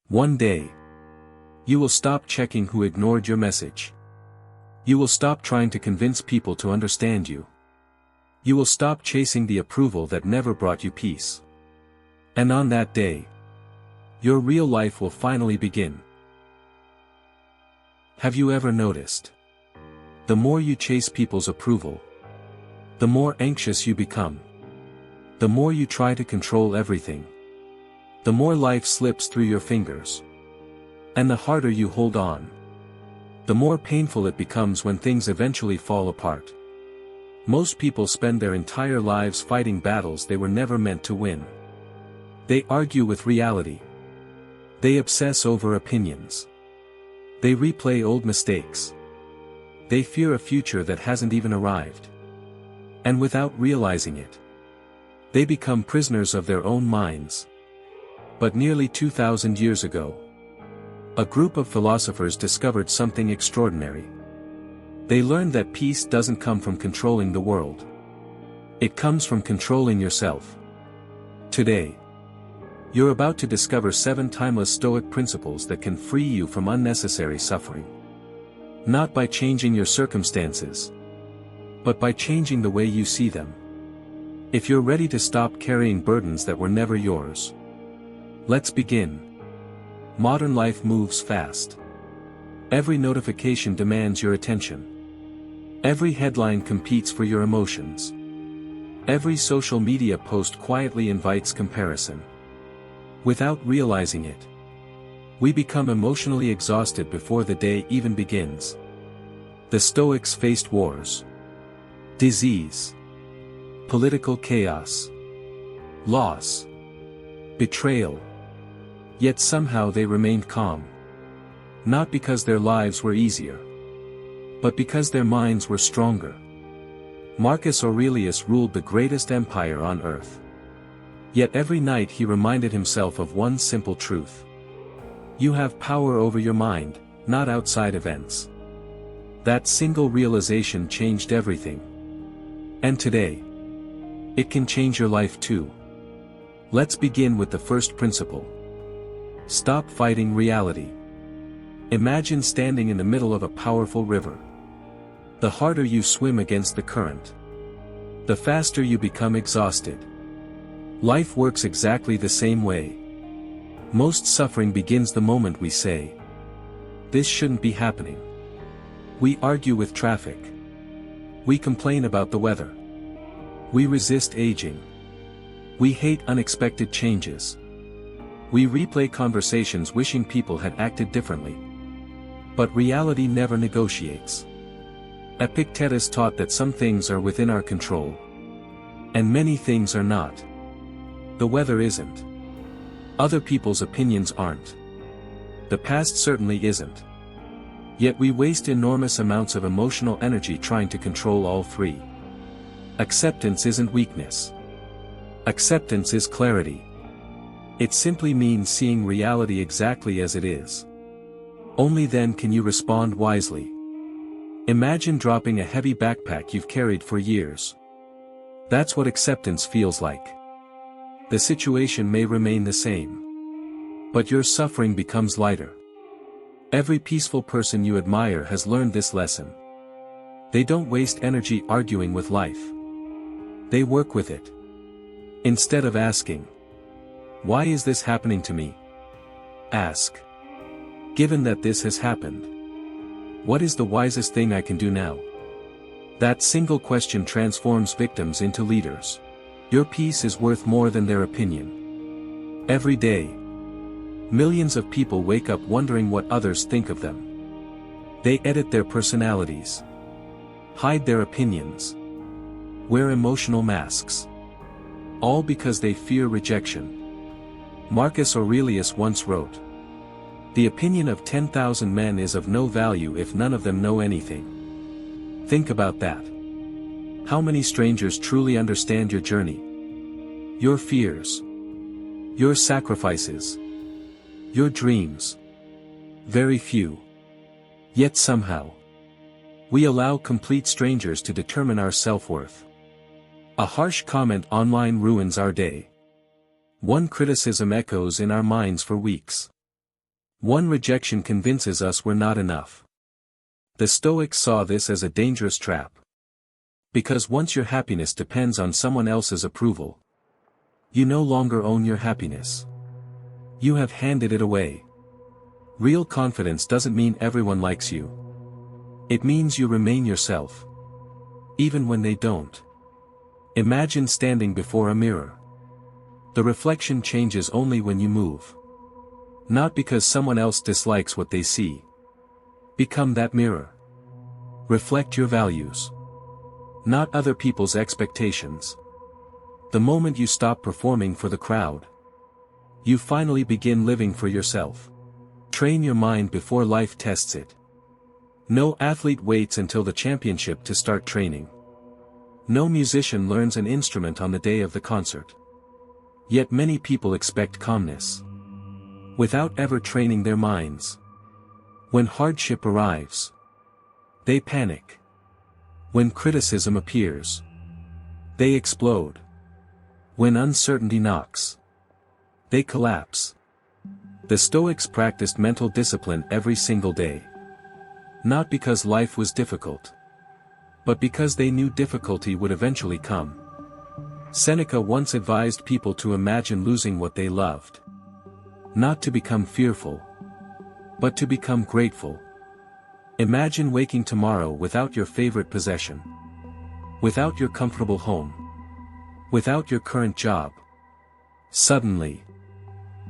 One day, you will stop checking who ignored your message. You will stop trying to convince people to understand you. You will stop chasing the approval that never brought you peace. And on that day, your real life will finally begin. Have you ever noticed? The more you chase people's approval, the more anxious you become. The more you try to control everything, the more life slips through your fingers. And the harder you hold on, the more painful it becomes when things eventually fall apart. Most people spend their entire lives fighting battles they were never meant to win. They argue with reality. They obsess over opinions. They replay old mistakes. They fear a future that hasn't even arrived. And without realizing it, they become prisoners of their own minds. But nearly 2,000 years ago, a group of philosophers discovered something extraordinary. They learned that peace doesn't come from controlling the world. It comes from controlling yourself. Today, you're about to discover 7 timeless Stoic principles that can free you from unnecessary suffering. Not by changing your circumstances, but by changing the way you see them. If you're ready to stop carrying burdens that were never yours, let's begin. Modern life moves fast. Every notification demands your attention. Every headline competes for your emotions. Every social media post quietly invites comparison. Without realizing it, we become emotionally exhausted before the day even begins. The Stoics faced wars, disease, political chaos, loss, betrayal. Yet somehow they remained calm. Not because their lives were easier, but because their minds were stronger. Marcus Aurelius ruled the greatest empire on earth. Yet every night he reminded himself of one simple truth. You have power over your mind, not outside events. That single realization changed everything. And today, it can change your life too. Let's begin with the first principle. Stop fighting reality. Imagine standing in the middle of a powerful river. The harder you swim against the current, the faster you become exhausted. Life works exactly the same way. Most suffering begins the moment we say, "This shouldn't be happening." We argue with traffic. We complain about the weather. We resist aging. We hate unexpected changes. We replay conversations wishing people had acted differently. But reality never negotiates. Epictetus taught that some things are within our control, and many things are not. The weather isn't. Other people's opinions aren't. The past certainly isn't. Yet we waste enormous amounts of emotional energy trying to control all three. Acceptance isn't weakness. Acceptance is clarity. It simply means seeing reality exactly as it is. Only then can you respond wisely. Imagine dropping a heavy backpack you've carried for years. That's what acceptance feels like. The situation may remain the same, but your suffering becomes lighter. Every peaceful person you admire has learned this lesson. They don't waste energy arguing with life. They work with it. Instead of asking, "Why is this happening to me?" ask, "Given that this has happened, what is the wisest thing I can do now?" That single question transforms victims into leaders. Your peace is worth more than their opinion. Every day, millions of people wake up wondering what others think of them. They edit their personalities, hide their opinions, wear emotional masks. All because they fear rejection. Marcus Aurelius once wrote, "The opinion of 10,000 men is of no value if none of them know anything." Think about that. How many strangers truly understand your journey? Your fears? Your sacrifices? Your dreams? Very few. Yet somehow, we allow complete strangers to determine our self-worth. A harsh comment online ruins our day. One criticism echoes in our minds for weeks. One rejection convinces us we're not enough. The Stoics saw this as a dangerous trap. Because once your happiness depends on someone else's approval, you no longer own your happiness. You have handed it away. Real confidence doesn't mean everyone likes you. It means you remain yourself. Even when they don't. Imagine standing before a mirror. The reflection changes only when you move. Not because someone else dislikes what they see. Become that mirror. Reflect your values. Not other people's expectations. The moment you stop performing for the crowd, you finally begin living for yourself. Train your mind before life tests it. No athlete waits until the championship to start training. No musician learns an instrument on the day of the concert. Yet many people expect calmness, without ever training their minds. When hardship arrives, they panic. When criticism appears, they explode. When uncertainty knocks, they collapse. The Stoics practiced mental discipline every single day. Not because life was difficult, but because they knew difficulty would eventually come. Seneca once advised people to imagine losing what they loved. Not to become fearful, but to become grateful. Imagine waking tomorrow without your favorite possession. Without your comfortable home. Without your current job. Suddenly,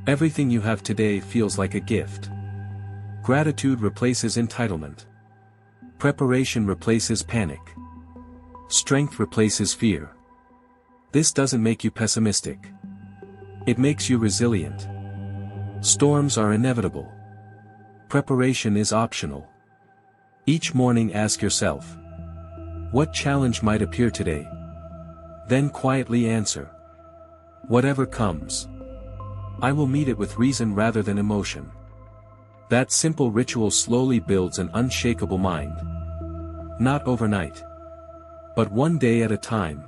everything you have today feels like a gift. Gratitude replaces entitlement. Preparation replaces panic. Strength replaces fear. This doesn't make you pessimistic. It makes you resilient. Storms are inevitable. Preparation is optional. Each morning ask yourself, what challenge might appear today? Then quietly answer, whatever comes, I will meet it with reason rather than emotion. That simple ritual slowly builds an unshakable mind. Not overnight, but one day at a time.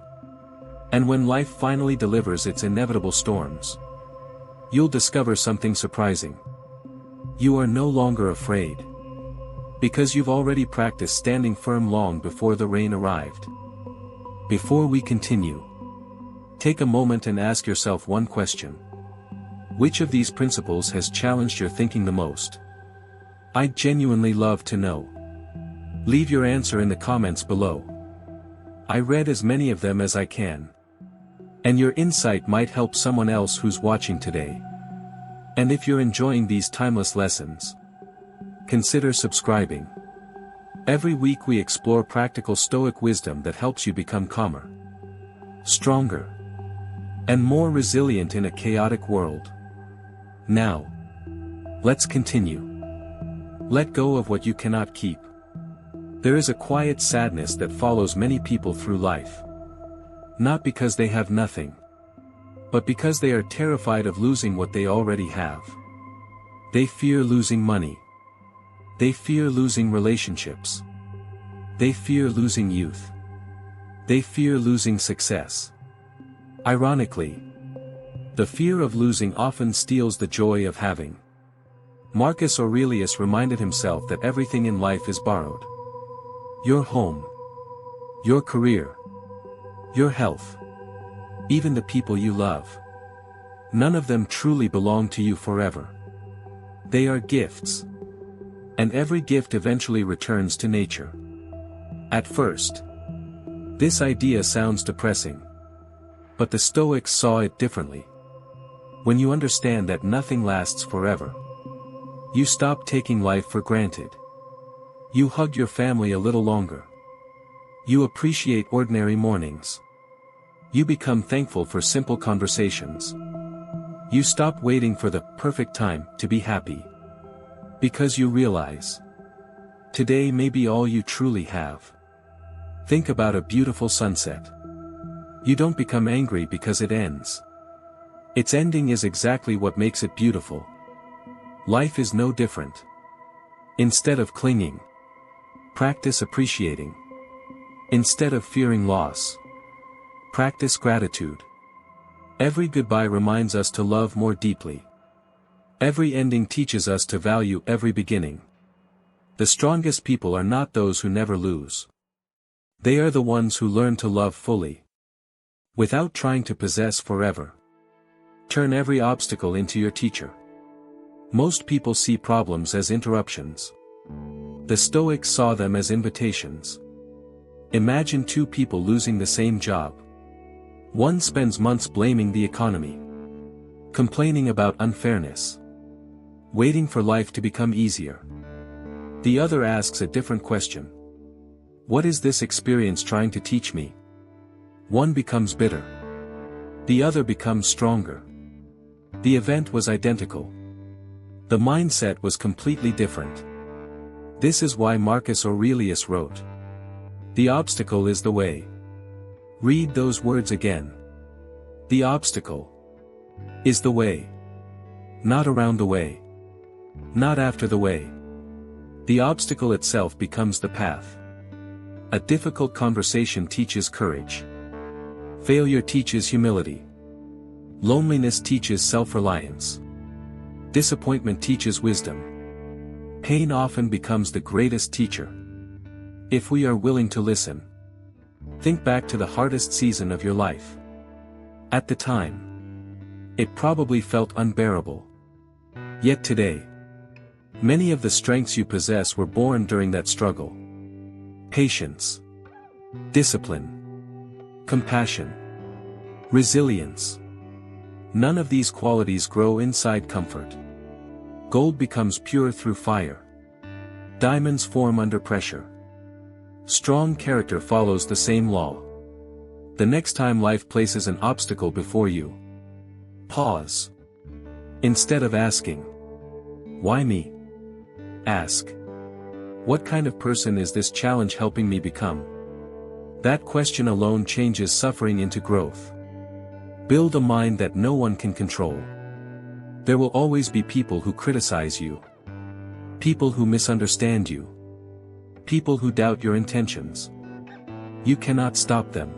And when life finally delivers its inevitable storms, you'll discover something surprising. You are no longer afraid. Because you've already practiced standing firm long before the rain arrived. Before we continue, take a moment and ask yourself one question. Which of these principles has challenged your thinking the most? I'd genuinely love to know. Leave your answer in the comments below. I read as many of them as I can. And your insight might help someone else who's watching today. And if you're enjoying these timeless lessons, consider subscribing. Every week we explore practical Stoic wisdom that helps you become calmer, stronger, and more resilient in a chaotic world. Now, let's continue. Let go of what you cannot keep. There is a quiet sadness that follows many people through life. Not because they have nothing, but because they are terrified of losing what they already have. They fear losing money. They fear losing relationships. They fear losing youth. They fear losing success. Ironically, the fear of losing often steals the joy of having. Marcus Aurelius reminded himself that everything in life is borrowed. Your home. Your career. Your health. Even the people you love. None of them truly belong to you forever. They are gifts. And every gift eventually returns to nature. At first, this idea sounds depressing. But the Stoics saw it differently. When you understand that nothing lasts forever, you stop taking life for granted. You hug your family a little longer. You appreciate ordinary mornings. You become thankful for simple conversations. You stop waiting for the perfect time to be happy. Because you realize, today may be all you truly have. Think about a beautiful sunset. You don't become angry because it ends. Its ending is exactly what makes it beautiful. Life is no different. Instead of clinging, practice appreciating. Instead of fearing loss, practice gratitude. Every goodbye reminds us to love more deeply. Every ending teaches us to value every beginning. The strongest people are not those who never lose. They are the ones who learn to love fully, without trying to possess forever. Turn every obstacle into your teacher. Most people see problems as interruptions. The Stoics saw them as invitations. Imagine two people losing the same job. One spends months blaming the economy, complaining about unfairness, waiting for life to become easier. The other asks a different question. What is this experience trying to teach me? One becomes bitter. The other becomes stronger. The event was identical. The mindset was completely different. This is why Marcus Aurelius wrote, "The obstacle is the way." Read those words again. The obstacle is the way. Not around the way. Not after the way. The obstacle itself becomes the path. A difficult conversation teaches courage. Failure teaches humility. Loneliness teaches self-reliance. Disappointment teaches wisdom. Pain often becomes the greatest teacher, if we are willing to listen. Think back to the hardest season of your life. At the time, it probably felt unbearable. Yet today, many of the strengths you possess were born during that struggle. Patience, discipline, compassion, resilience. None of these qualities grow inside comfort. Gold becomes pure through fire. Diamonds form under pressure. Strong character follows the same law. The next time life places an obstacle before you, pause. Instead of asking, "Why me?" ask, "What kind of person is this challenge helping me become?" That question alone changes suffering into growth. Build a mind that no one can control. There will always be people who criticize you, people who misunderstand you, people who doubt your intentions. You cannot stop them,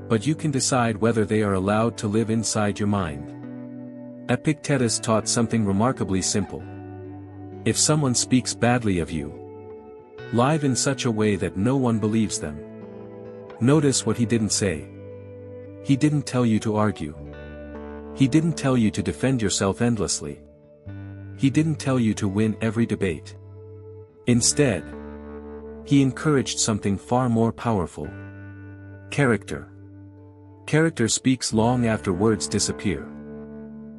but you can decide whether they are allowed to live inside your mind. Epictetus taught something remarkably simple. If someone speaks badly of you, live in such a way that no one believes them. Notice what he didn't say. He didn't tell you to argue. He didn't tell you to defend yourself endlessly. He didn't tell you to win every debate. Instead, he encouraged something far more powerful. Character. Character speaks long after words disappear.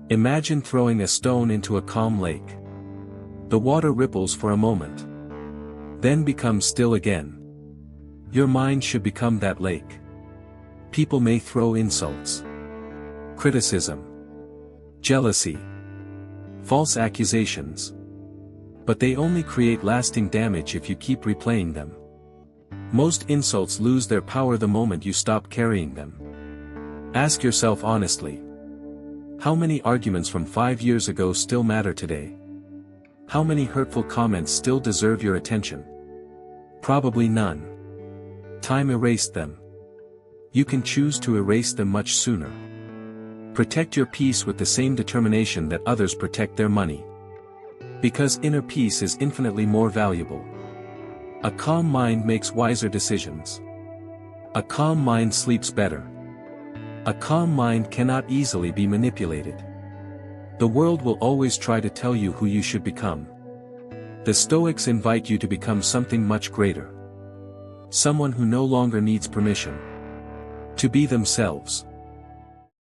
Imagine throwing a stone into a calm lake. The water ripples for a moment, then becomes still again. Your mind should become that lake. People may throw insults, criticism, jealousy, false accusations, but they only create lasting damage if you keep replaying them. Most insults lose their power the moment you stop carrying them. Ask yourself honestly, how many arguments from 5 years ago still matter today? How many hurtful comments still deserve your attention? Probably none. Time erased them. You can choose to erase them much sooner. Protect your peace with the same determination that others protect their money. Because inner peace is infinitely more valuable. A calm mind makes wiser decisions. A calm mind sleeps better. A calm mind cannot easily be manipulated. The world will always try to tell you who you should become. The Stoics invite you to become something much greater. Someone who no longer needs permission to be themselves.